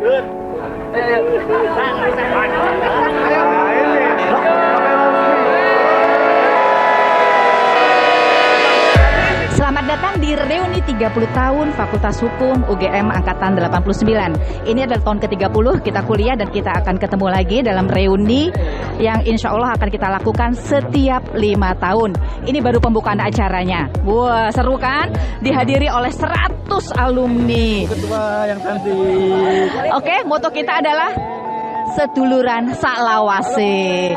Selamat datang di Reuni 30 tahun Fakultas Hukum UGM Angkatan 89. Ini adalah tahun ke-30 kita kuliah dan kita akan ketemu lagi dalam reuni yang insya Allah akan kita lakukan setiap 5 tahun. Ini baru pembukaan acaranya. Wah, seru kan? Dihadiri oleh 100 alumni. Ketua yang cantik. Oke, moto kita adalah Seduluran Saklawase.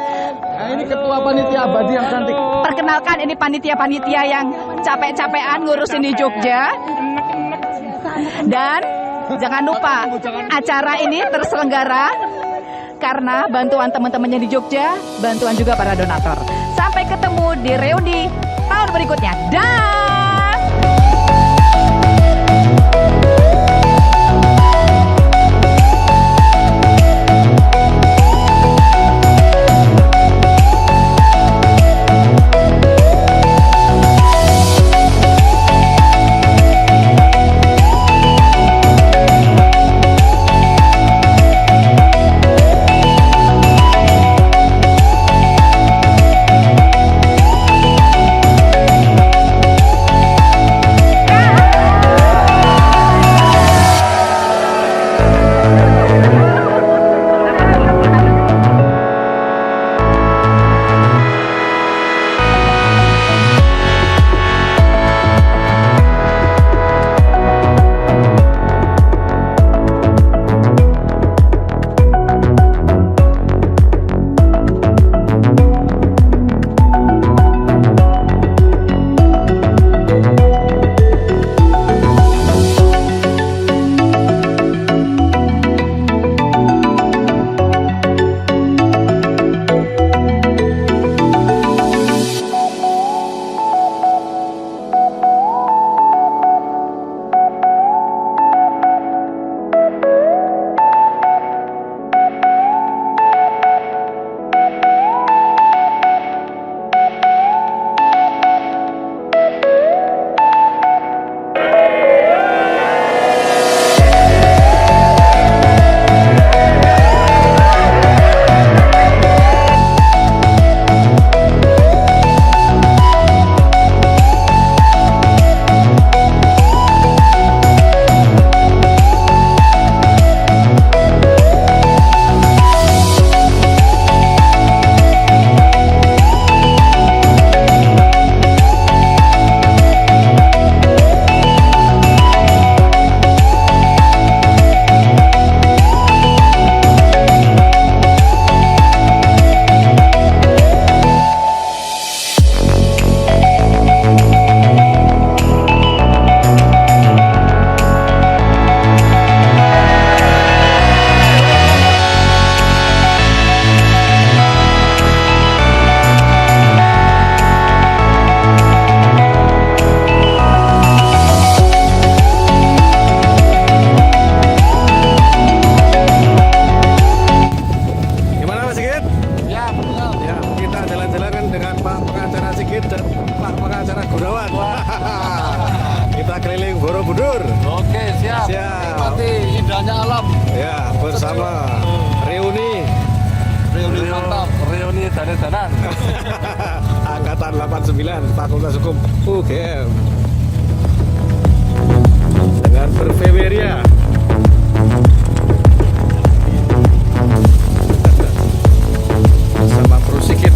Nah, ini ketua panitia abadi yang cantik. Perkenalkan, ini panitia-panitia yang capek-capean ngurusin di Jogja. Dan jangan lupa, acara ini terselenggara karena bantuan teman-temannya di Jogja, bantuan juga para donatur. Sampai ketemu di reuni tahun berikutnya. Dan bersama Reuni mantap, Reuni dan Angkatan 89 Fakultas Hukum UGM dengan berfeberia bersama Prosikit.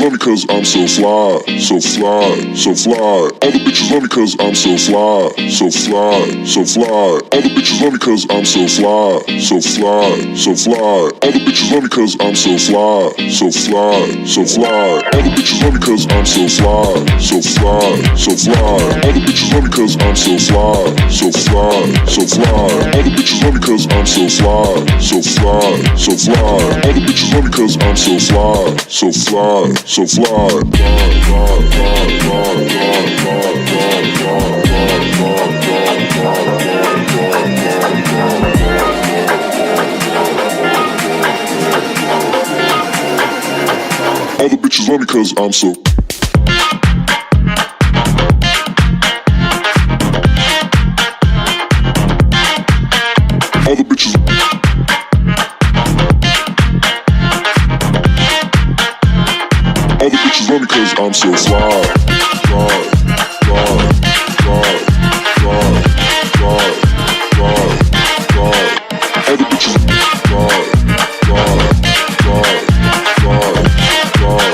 love me cause I'm so fly, so fly, so fly. All the bitches love me cause I'm so fly, so fly, so fly. All the bitches love me cause I'm so fly, so fly, so fly. All the bitches love me cause I'm so fly, so fly, so fly. All the bitches love me cause I'm so fly, so fly, so fly. All the bitches love me cause I'm so fly, so fly, so fly. All the bitches love me cause I'm so fly, so fly, so fly. All the bitches love me cause I'm so fly, so fly, so fly. All the bitches love me cause I'm so. All the bitches. All the bitches love me cause I'm so fly, fly, fly, fly, fly, fly, fly, fly. All the bitches fly, fly, fly, fly, fly, fly.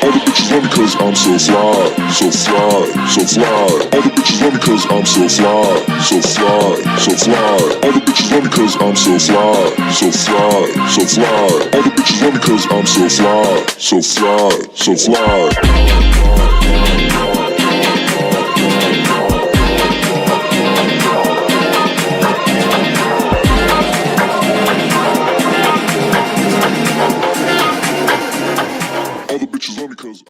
All the bitches love me cause I'm so fly, so fly, so fly. All the bitches love me cause I'm so fly, so fly, so fly. All the bitches love me cause I'm so fly, so fly, so fly. All the bitches love me cause I'm so fly, so fly, so fly.